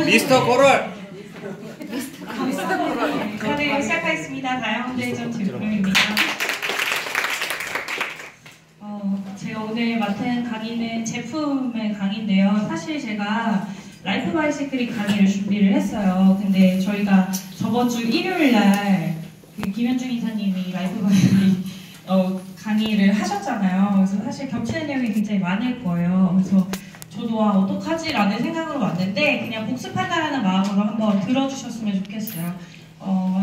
미스터 코럴. 네, 시작하겠습니다. 다이아몬드전 질문입니다. 제가 오늘 맡은 강의는 제품의 강의인데요. 사실 제가 라이프 바이시클이 강의를 준비를 했어요. 근데 저희가 저번 주 일요일 날 김현중 이사님이 라이프 바이시클 강의를 하셨잖아요. 그래서 사실 겹치는 내용이 굉장히 많을 거예요. 그래서 저도 어떡하지? 라는 생각으로 왔는데 그냥 복습한다라는 마음으로 한번 들어주셨으면 좋겠어요.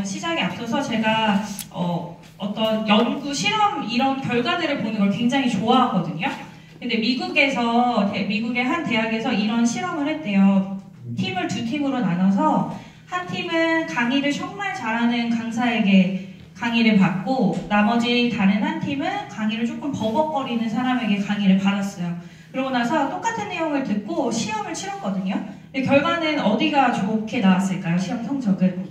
시작에 앞서서 제가 어떤 연구, 실험 이런 결과들을 보는 걸 굉장히 좋아하거든요. 근데 미국의 한 대학에서 이런 실험을 했대요. 팀을 두 팀으로 나눠서 한 팀은 강의를 정말 잘하는 강사에게 강의를 받고 나머지 다른 한 팀은 강의를 조금 버벅거리는 사람에게 강의를 받았어요. 그러고 나서 똑같은 내용을 듣고 시험을 치렀거든요. 근데 결과는 어디가 좋게 나왔을까요? 시험 성적은?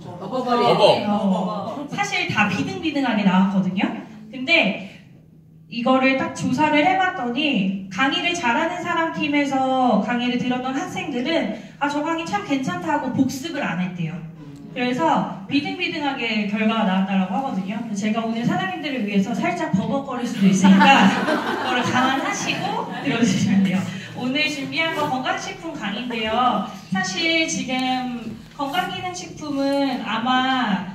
사실 다 비등비등하게 나왔거든요. 근데 이거를 딱 조사를 해봤더니 강의를 잘하는 사람 팀에서 강의를 들었던 학생들은 저 강의 참 괜찮다고 복습을 안 했대요. 그래서 비등비등하게 결과가 나왔다고 하거든요. 제가 오늘 사장님들을 위해서 살짝 버벅거릴 수도 있으니까 그거를 감안하시고 들어주시면 돼요. 오늘 준비한 거 건강식품 강의인데요. 사실 지금 건강기능식품은 아마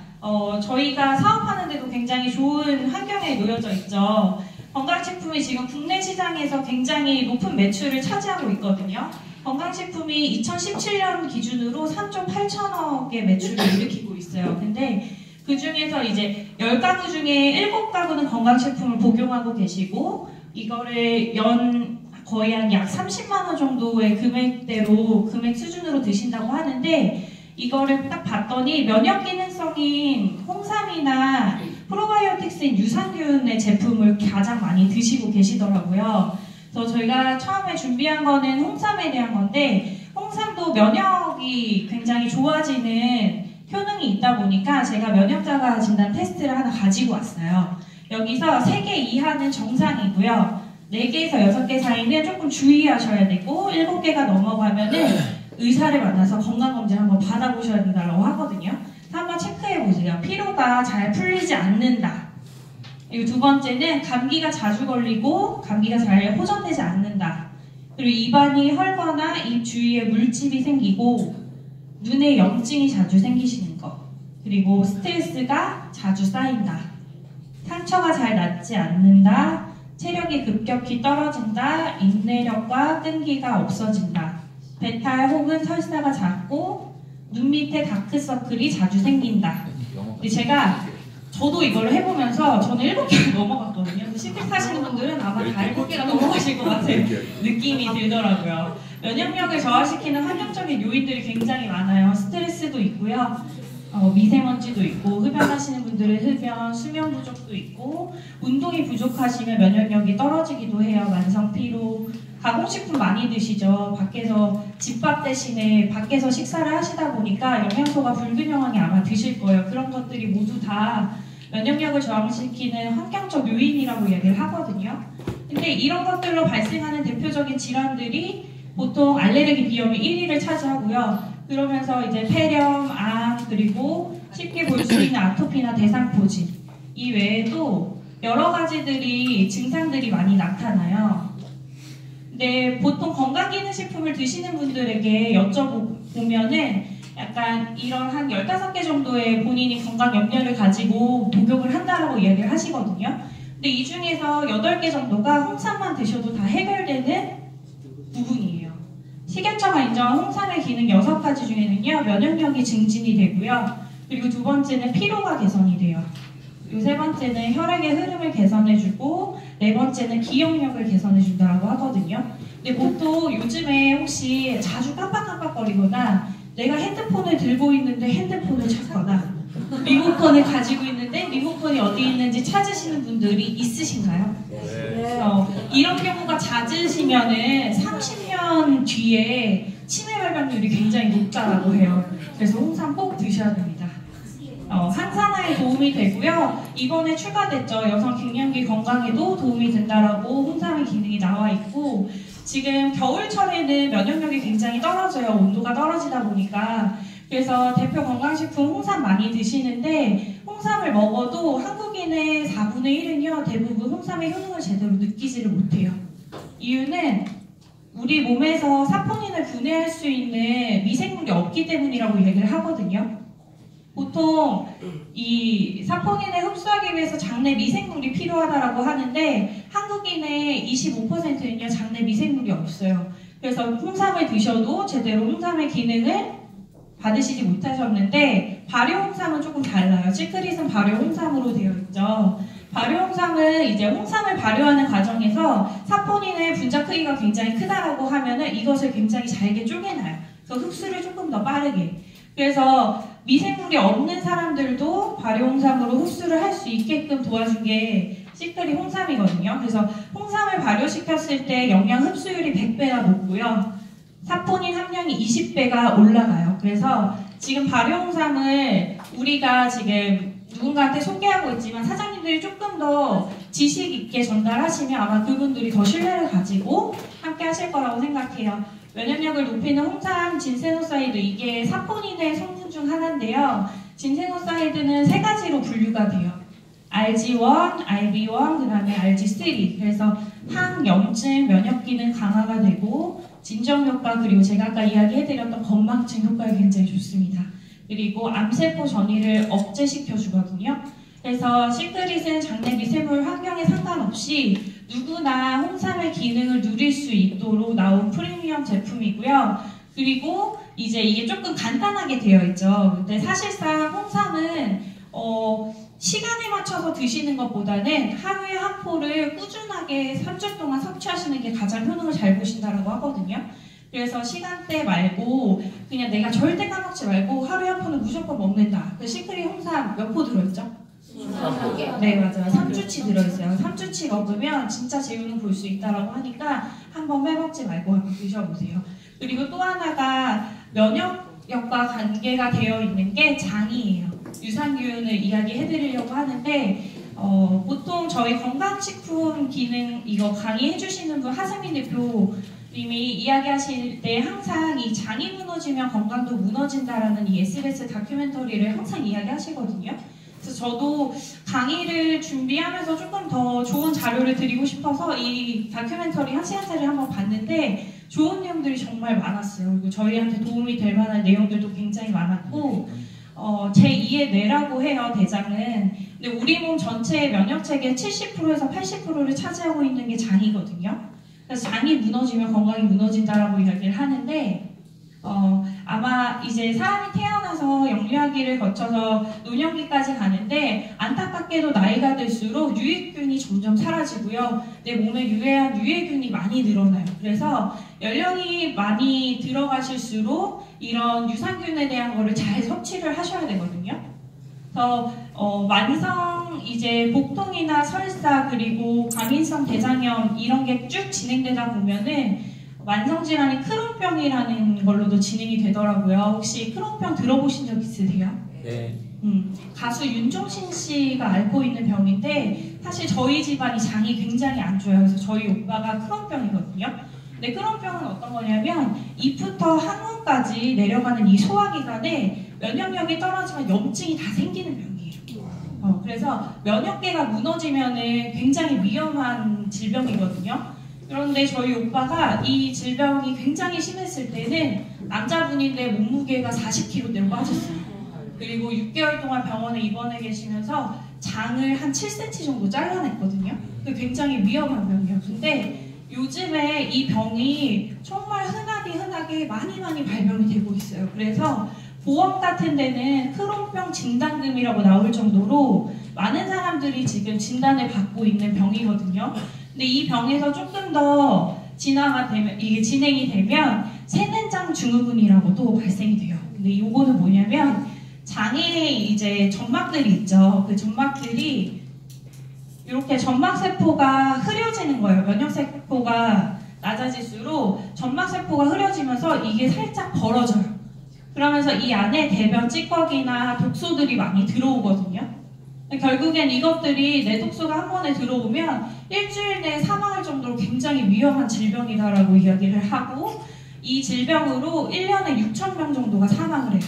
저희가 사업하는데도 굉장히 좋은 환경에 놓여져 있죠. 건강식품이 지금 국내 시장에서 굉장히 높은 매출을 차지하고 있거든요. 건강식품이 2017년 기준으로 3조 8천억의 매출을 일으키고 있어요. 근데 그 중에서 이제 10가구 중에 7가구는 건강식품을 복용하고 계시고 이거를 거의 한 약 30만 원 정도의 금액 수준으로 드신다고 하는데 이거를 딱 봤더니 면역 기능성인 홍삼이나 프로바이오틱스인 유산균의 제품을 가장 많이 드시고 계시더라고요. 그래서 저희가 처음에 준비한 거는 홍삼에 대한 건데 홍삼도 면역이 굉장히 좋아지는 효능이 있다 보니까 제가 면역자가 진단 테스트를 하나 가지고 왔어요. 여기서 3개 이하는 정상이고요. 4개에서 6개 사이는 조금 주의하셔야 되고 7개가 넘어가면은 의사를 만나서 건강검진 한번 받아보셔야 된다고 하거든요. 한번 체크해보세요. 피로가 잘 풀리지 않는다. 그리고 두 번째는 감기가 자주 걸리고 감기가 잘 호전되지 않는다. 그리고 입안이 헐거나 입 주위에 물집이 생기고 눈에 염증이 자주 생기시는 거. 그리고 스트레스가 자주 쌓인다. 상처가 잘 낫지 않는다. 체력이 급격히 떨어진다. 인내력과 끈기가 없어진다. 배탈 혹은 설사가 작고 눈 밑에 다크서클이 자주 생긴다. 근데 저도 이걸 해보면서 저는 7개가 넘어갔거든요. 시댁 사시는 분들은 아마 다 7개가 넘어가실 것 같은 느낌이 들더라고요. 면역력을 저하시키는 환경적인 요인들이 굉장히 많아요. 스트레스도 있고요. 미세먼지도 있고 흡연하시는 분들은 흡연, 수면 부족도 있고 운동이 부족하시면 면역력이 떨어지기도 해요. 만성 피로, 가공식품 많이 드시죠. 밖에서 집밥 대신에 밖에서 식사를 하시다 보니까 영양소가 불균형하게 아마 드실 거예요. 그런 것들이 모두 다 면역력을 저하시키는 환경적 요인이라고 얘기를 하거든요. 근데 이런 것들로 발생하는 대표적인 질환들이 보통 알레르기 비염이 1위를 차지하고요. 그러면서 이제 폐렴, 암, 그리고 쉽게 볼 수 있는 아토피나 대상포진 이 외에도 여러 가지들이 증상들이 많이 나타나요. 근데 보통 건강기능식품을 드시는 분들에게 여쭤보면은 약간 이런 한 15개 정도의 본인이 건강 염려를 가지고 복용을 한다라고 이야기를 하시거든요. 근데 이 중에서 8개 정도가 홍삼만 드셔도 다 해결되는 부분이에요. 식약처가 인정한 홍삼의 기능 6가지 중에는요, 면역력이 증진이 되고요. 그리고 두 번째는 피로가 개선이 돼요. 그리고 세 번째는 혈액의 흐름을 개선해주고, 네 번째는 기억력을 개선해준다고 하거든요. 근데 보통 요즘에 혹시 자주 깜빡깜빡거리거나 내가 핸드폰을 들고 있는데 핸드폰을 찾거나 리모컨을 가지고 있는데 리모컨이 어디 있는지 찾으시는 분들이 있으신가요? 네. 이런 경우가 잦으시면은 30년 뒤에 치매 발병률이 굉장히 높다라고 해요. 그래서 홍삼 꼭 드셔야 됩니다. 항산화에 도움이 되고요. 이번에 추가됐죠. 여성 갱년기 건강에도 도움이 된다라고 홍삼의 기능이 나와 있고 지금 겨울철에는 면역력이 굉장히 떨어져요. 온도가 떨어지다 보니까. 그래서 대표 건강식품 홍삼 많이 드시는데 홍삼을 먹어도 한국인의 4분의 1은요 대부분 홍삼의 효능을 제대로 느끼지를 못해요. 이유는 우리 몸에서 사포닌을 분해할 수 있는 미생물이 없기 때문이라고 얘기를 하거든요. 보통 이 사포닌을 흡수하기 위해서 장내 미생물이 필요하다고 하는데 한국인의 25%는요 장내 미생물이 없어요. 그래서 홍삼을 드셔도 제대로 홍삼의 기능을 받으시지 못하셨는데 발효 홍삼은 조금 달라요. 시크릿은 발효 홍삼으로 되어 있죠. 발효 홍삼은 이제 홍삼을 발효하는 과정에서 사포닌의 분자 크기가 굉장히 크다라고 하면은 이것을 굉장히 잘게 쪼개놔요. 그래서 흡수를 조금 더 빠르게. 그래서 미생물이 없는 사람들도 발효 홍삼으로 흡수를 할 수 있게끔 도와준 게 시크릿 홍삼이거든요. 그래서 홍삼을 발효시켰을 때 영양 흡수율이 100배가 높고요. 사포닌 함량이 20배가 올라가요. 그래서 지금 발효 홍삼을 우리가 지금 누군가한테 소개하고 있지만 사장님들이 조금 더 지식 있게 전달하시면 아마 그분들이 더 신뢰를 가지고 함께 하실 거라고 생각해요. 면역력을 높이는 홍삼 진세노사이드, 이게 사포닌의 성분 중 하나인데요. 진세노사이드는 3가지로 분류가 돼요. RG1, RB1, 그 다음에 RG3. 그래서 항염증, 면역기능 강화가 되고 진정효과, 그리고 제가 아까 이야기해드렸던 건망증 효과가 굉장히 좋습니다. 그리고 암세포 전이를 억제시켜주거든요. 그래서 시크릿은 장내 미세물 환경에 상관없이 누구나 홍삼의 기능을 누릴 수 있도록 나온 프리미엄 제품이고요. 그리고 이제 이게 조금 간단하게 되어 있죠. 근데 사실상 홍삼은 시간에 맞춰서 드시는 것보다는 하루에 한 포를 꾸준하게 3주 동안 섭취하시는 게 가장 효능을 잘 보신다고 하거든요. 그래서 시간대 말고 그냥 내가 절대 까먹지 말고 하루에 한 포는 무조건 먹는다. 그 시크릿 홍삼 몇 포 들어있죠? 네, 맞아요. 3주치 들어있어요. 3주치 먹으면 진짜 제 효능 볼 수 있다고 하니까 한번 빼먹지 말고 한번 드셔보세요. 그리고 또 하나가 면역력과 관계가 되어 있는 게 장이에요. 유산균을 이야기해드리려고 하는데 보통 저희 건강식품 기능 이거 강의해주시는 분 하승민 대표님이 이야기하실 때 항상 이 장이 무너지면 건강도 무너진다라는 이 SBS 다큐멘터리를 항상 이야기하시거든요. 그래서 저도 강의를 준비하면서 조금 더 좋은 자료를 드리고 싶어서 이 다큐멘터리 1시간짜리 한번 봤는데 좋은 내용들이 정말 많았어요. 그리고 저희한테 도움이 될 만한 내용들도 굉장히 많았고 제2의 뇌라고 해요, 대장은. 근데 우리 몸 전체의 면역체계의 70%에서 80%를 차지하고 있는 게 장이거든요. 그래서 장이 무너지면 건강이 무너진다라고 이야기를 하는데 아마 이제 사람이 태어나서 영유아기를 거쳐서 노년기까지 가는데 안타깝게도 나이가 들수록 유익균이 점점 사라지고요. 내 몸에 유해한 유해균이 많이 늘어나요. 그래서 연령이 많이 들어가실수록 이런 유산균에 대한 거를 잘 섭취를 하셔야 되거든요. 그래서 만성 이제 복통이나 설사 그리고 과민성 대장염 이런 게 쭉 진행되다 보면은 만성질환이 크론병이라는 걸로도 진행이 되더라고요. 혹시 크론병 들어보신 적 있으세요? 네. 가수 윤종신 씨가 앓고 있는 병인데 사실 저희 집안이 장이 굉장히 안 좋아요. 그래서 저희 오빠가 크론병이거든요. 근데 크론병은 어떤 거냐면 입부터 항문까지 내려가는 이 소화기관에 면역력이 떨어지면 염증이 다 생기는 병이에요. 그래서 면역계가 무너지면은 굉장히 위험한 질병이거든요. 그런데 저희 오빠가 이 질병이 굉장히 심했을 때는 남자분인데 몸무게가 40kg대로 빠졌어요. 그리고 6개월 동안 병원에 입원해 계시면서 장을 한 7cm 정도 잘라냈거든요. 굉장히 위험한 병이에요. 근데 요즘에 이 병이 정말 흔하게 많이 발병이 되고 있어요. 그래서 보험 같은 데는 크론병 진단금이라고 나올 정도로 많은 사람들이 지금 진단을 받고 있는 병이거든요. 근데 이 병에서 조금 더 이게 진행이 되면 세된장 증후군이라고도 발생이 돼요. 근데 이거는 뭐냐면 장에 이제 점막들이 있죠. 그 점막들이 이렇게 점막세포가 흐려지는 거예요. 면역세포가 낮아질수록 점막세포가 흐려지면서 이게 살짝 벌어져요. 그러면서 이 안에 대변 찌꺼기나 독소들이 많이 들어오거든요. 결국엔 이것들이 내독소가 한 번에 들어오면 일주일 내에 사망할 정도로 굉장히 위험한 질병이다라고 이야기를 하고, 이 질병으로 1년에 6,000명 정도가 사망을 해요.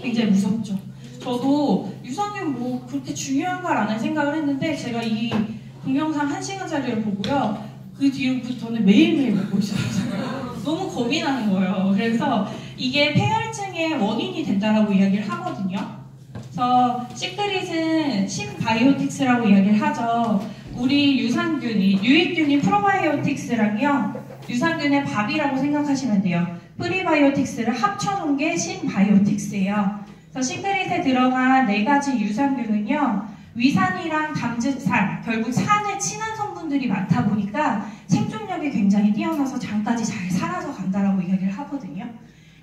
굉장히 무섭죠. 저도 유산균 뭐 그렇게 중요한가라는 생각을 했는데, 제가 이 동영상 1시간짜리를 보고요, 그 뒤로부터는 매일매일 먹고 있어요. 너무 겁이 나는 거예요. 그래서 이게 폐혈증의 원인이 된다라고 이야기를 하거든요. 그래서 시크릿은 신바이오틱스라고 이야기를 하죠. 우리 유산균이, 유익균이 프로바이오틱스랑요, 유산균의 밥이라고 생각하시면 돼요. 프리바이오틱스를 합쳐놓은 게 신바이오틱스예요. 그래서 시크릿에 들어간 4가지 유산균은요, 위산이랑 담즙산, 결국 산에 친한 성분들이 많다 보니까 생존력이 굉장히 뛰어나서 장까지 잘 살아서 간다라고 이야기를 하거든요.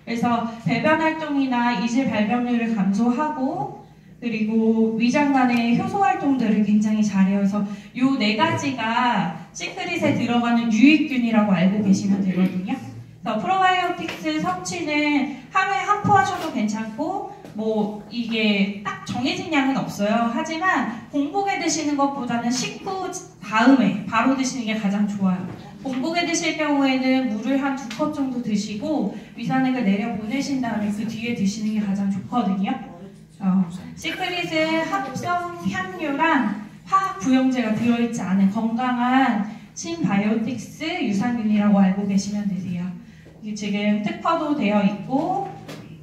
그래서 배변 활동이나 이질 발병률을 감소하고, 그리고 위장 간의 효소 활동들을 굉장히 잘해요. 그래서 이 4가지가 시크릿에 들어가는 유익균이라고 알고 계시면 되거든요. 그래서 프로바이오틱스 섭취는 하루에 한 포 하셔도 괜찮고, 뭐 이게 딱 정해진 양은 없어요. 하지만 공복에 드시는 것보다는 식후 다음에 바로 드시는 게 가장 좋아요. 공복에 드실 경우에는 물을 한 2컵 정도 드시고 위산액을 내려 보내신 다음에 그 뒤에 드시는 게 가장 좋거든요. 시크릿은 합성 향료랑 화학 부영제가 들어있지 않은 건강한 신바이오틱스 유산균이라고 알고 계시면 되세요. 이게 지금 특허도 되어 있고,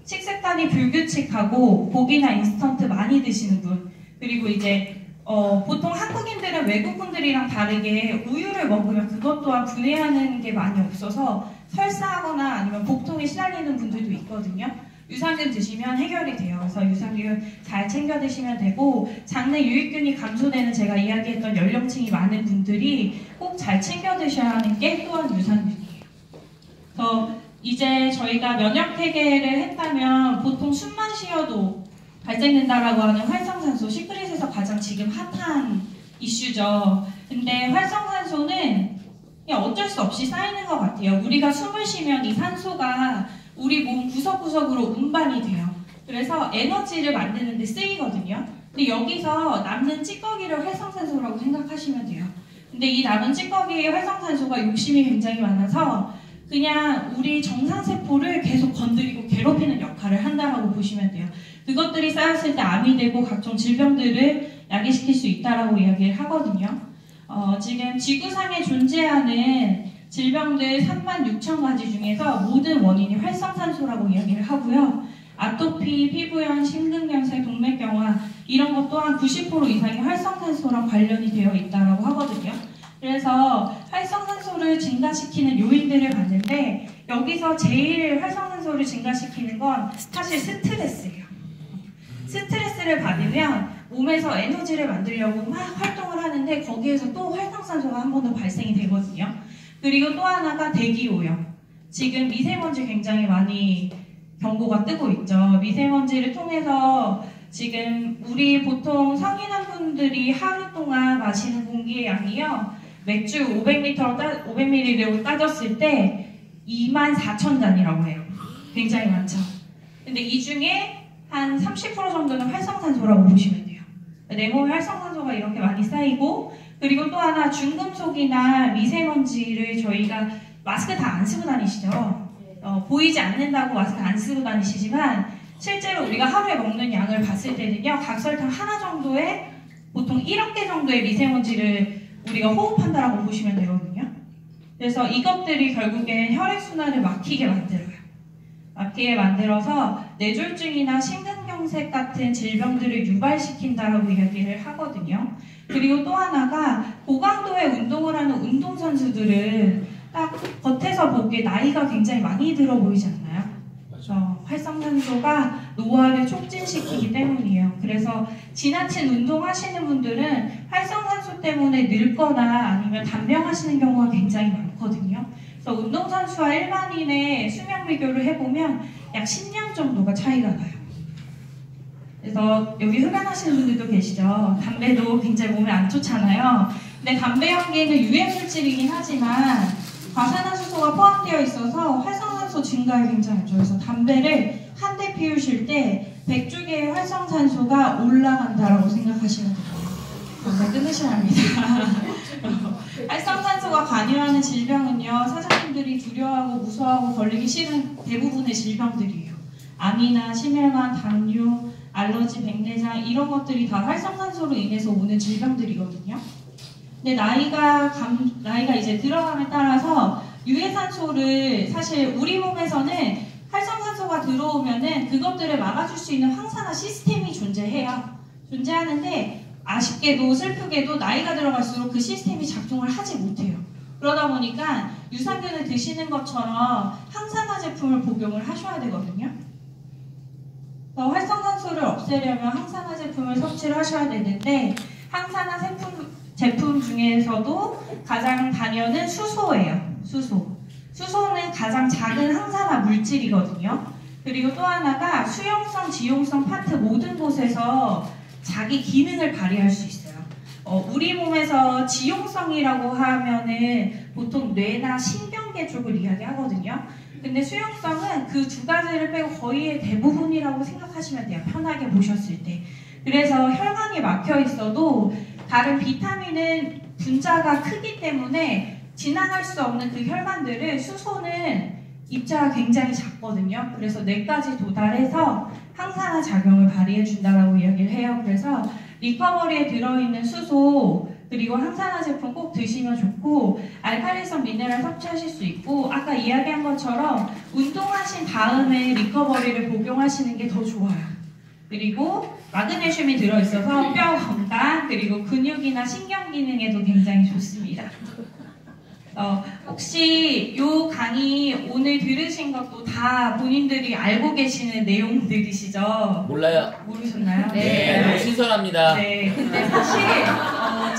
식습관이 불규칙하고 고기나 인스턴트 많이 드시는 분, 그리고 이제 보통 한국인들은 외국분들이랑 다르게 우유를 먹으면 그것 또한 분해하는 게 많이 없어서 설사하거나 아니면 복통에 시달리는 분들도 있거든요. 유산균 드시면 해결이 돼요. 그래서 유산균 잘 챙겨 드시면 되고, 장내 유익균이 감소되는 제가 이야기했던 연령층이 많은 분들이 꼭 잘 챙겨 드셔야 하는 게 또한 유산균이에요. 그래서 이제 저희가 면역회계를 했다면 보통 숨만 쉬어도 발생된다라고 하는 활성산소, 시크릿에서 가장 지금 핫한 이슈죠. 근데 활성산소는 그냥 어쩔 수 없이 쌓이는 것 같아요. 우리가 숨을 쉬면 이 산소가 우리 몸 구석구석으로 운반이 돼요. 그래서 에너지를 만드는 데 쓰이거든요. 근데 여기서 남는 찌꺼기를 활성산소라고 생각하시면 돼요. 근데 이 남은 찌꺼기의 활성산소가 욕심이 굉장히 많아서 그냥 우리 정상세포를 계속 건드리고 괴롭히는 역할을 한다라고 보시면 돼요. 그것들이 쌓였을 때 암이 되고 각종 질병들을 야기시킬 수 있다라고 이야기를 하거든요. 지금 지구상에 존재하는 질병들 36,000가지 중에서 모든 원인이 활성산소라고 이야기를 하고요. 아토피, 피부염, 심근경색, 동맥경화 이런 것 또한 90% 이상이 활성산소랑 관련이 되어 있다고 하거든요. 그래서 활성산소를 증가시키는 요인들을 봤는데, 여기서 제일 활성산소를 증가시키는 건 사실 스트레스예요. 스트레스를 받으면 몸에서 에너지를 만들려고 막 활동을 하는데 거기에서 또 활성산소가 한 번 더 발생이 되거든요. 그리고 또 하나가 대기오염. 지금 미세먼지 굉장히 많이 경고가 뜨고 있죠. 미세먼지를 통해서 지금 우리 보통 성인한 분들이 하루 동안 마시는 공기의 양이요, 맥주 500ml로 따졌을 때 24,000잔이라고 해요. 굉장히 많죠. 근데 이 중에 한 30% 정도는 활성산소라고 보시면 돼요. 내 몸에 활성산소가 이렇게 많이 쌓이고, 그리고 또 하나 중금속이나 미세먼지를 저희가 마스크 다 안 쓰고 다니시죠? 보이지 않는다고 마스크 안 쓰고 다니시지만 실제로 우리가 하루에 먹는 양을 봤을 때는요, 각설탕 하나 정도에 보통 1억 개 정도의 미세먼지를 우리가 호흡한다라고 보시면 되거든요. 그래서 이것들이 결국엔 혈액순환을 막히게 만들어요. 막히게 만들어서 뇌졸중이나 심근경색 같은 질병들을 유발시킨다라고 이야기를 하거든요. 그리고 또 하나가 고강도의 운동을 하는 운동선수들은 딱 겉에서 보기에 나이가 굉장히 많이 들어 보이지 않나요? 활성산소가 노화를 촉진시키기 때문이에요. 그래서 지나친 운동하시는 분들은 활성산소 때문에 늙거나 아니면 단명하시는 경우가 굉장히 많거든요. 그래서 운동선수와 일반인의 수명 비교를 해보면 약 10년 정도가 차이가 나요. 그래서 여기 흡연하시는 분들도 계시죠. 담배도 굉장히 몸에 안 좋잖아요. 근데 담배 연기는 유해물질이긴 하지만 과산화수소가 포함되어 있어서 활성산소 증가에 굉장히 안 좋아요. 그래서 담배를 한 대 피우실 때 100주기의 활성산소가 올라간다라고 생각하시면 돼요. 당장 끊으셔야 합니다. 활성산소가 관여하는 질병은요, 사장님들이 두려워하고 무서워하고 걸리기 싫은 대부분의 질병들이에요. 암이나 심혈관, 당뇨, 알러지, 백내장 이런 것들이 다 활성산소로 인해서 오는 질병들이거든요. 근데 나이가 이제 들어감에 따라서 유해산소를 사실 우리 몸에서는 활성산소가 들어오면은 그것들을 막아줄 수 있는 항산화 시스템이 존재하는데 아쉽게도 슬프게도 나이가 들어갈수록 그 시스템이 작동을 하지 못해요. 그러다 보니까 유산균을 드시는 것처럼 항산화 제품을 복용을 하셔야 되거든요. 활성산소를 없애려면 항산화 제품을 섭취를 하셔야 되는데 항산화 제품 중에서도 가장 단연은 수소예요. 수소는 가장 작은 항산화 물질이거든요. 그리고 또 하나가 수용성, 지용성 파트 모든 곳에서 자기 기능을 발휘할 수 있어요. 우리 몸에서 지용성이라고 하면은 보통 뇌나 신경계 쪽을 이야기하거든요. 근데 수용성은 그 두 가지를 빼고 거의 대부분이라고 생각하시면 돼요. 편하게 보셨을 때. 그래서 혈관이 막혀 있어도 다른 비타민은 분자가 크기 때문에 지나갈 수 없는 그 혈관들을 수소는 입자가 굉장히 작거든요. 그래서 뇌까지 도달해서 항산화 작용을 발휘해 준다라고 이야기를 해요. 그래서 리커버리에 들어있는 수소 그리고 항산화 제품 꼭 드시면 좋고 알칼리성 미네랄 섭취하실 수 있고 아까 이야기한 것처럼 운동하신 다음에 리커버리를 복용하시는 게 더 좋아요. 그리고 마그네슘이 들어있어서 뼈 건강 그리고 근육이나 신경 기능에도 굉장히 좋습니다. 혹시 이 강의 오늘 들으신 것도 다 본인들이 알고 계시는 내용들이시죠? 몰라요. 모르셨나요? 네, 너무 신선합니다. 네, 근데 사실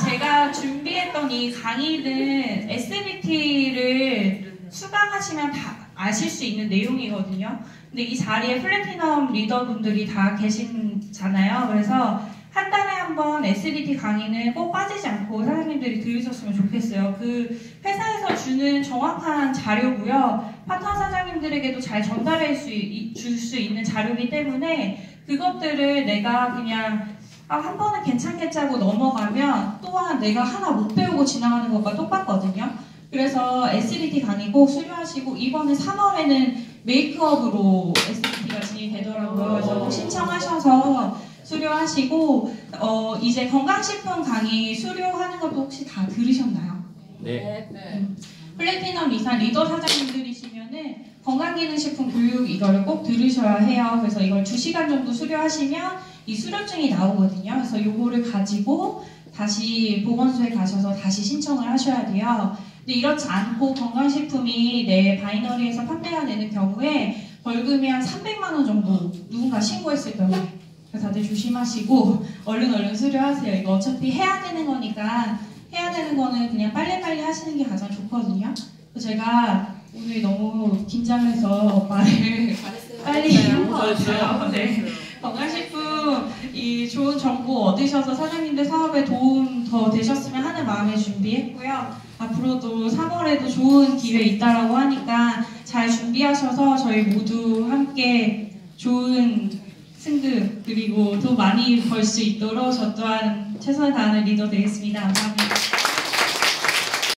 제가 준비했던 이 강의는 SBT를 수강하시면 다 아실 수 있는 내용이거든요. 근데 이 자리에 플래티넘 리더분들이 다 계시잖아요. 그래서 한 달에 한 번 SBT 강의는 꼭 빠지지 않고 사장님들이 들으셨으면 좋겠어요. 그 회사에서 주는 정확한 자료고요. 파트너 사장님들에게도 잘 전달해 줄 수 있는 자료이기 때문에 그것들을 내가 그냥 한 번은 괜찮겠지 하고 넘어가면 또한 내가 하나 못 배우고 지나가는 것과 똑같거든요. 그래서 SBT 강의 꼭 수료하시고 이번에 3월에는 메이크업으로 SBT가 진행되더라고요. 그래서 꼭 신청하셔서 수료하시고 이제 건강식품 강의 수료하는 것도 혹시 다 들으셨나요? 네. 플래티넘 이상 리더 사장님들이시면은 건강기능식품 교육 이거를 꼭 들으셔야 해요. 그래서 이걸 2시간 정도 수료하시면 이 수료증이 나오거든요. 그래서 이거를 가지고 다시 보건소에 가셔서 다시 신청을 하셔야 돼요. 근데 이렇지 않고 건강식품이 내 바이너리에서 판매가 되는 경우에 벌금이 한 300만 원 정도 누군가 신고했을 경우에 그래서 다들 조심하시고 얼른 수료하세요. 이거 어차피 해야 되는 거니까 해야 되는 거는 그냥 빨리빨리 하시는 게 가장 좋거든요. 제가 오늘 너무 긴장해서 말을 빨리 한 것 같아요. 네. 건강식품 이 좋은 정보 얻으셔서 사장님들 사업에 도움 더 되셨으면 하는 마음에 준비했고요. 앞으로도 3월에도 좋은 기회 있다라고 하니까 잘 준비하셔서 저희 모두 함께 좋은 승급 그리고 더 많이 벌 수 있도록 저 또한 최선을 다하는 리더 되겠습니다. 감사합니다.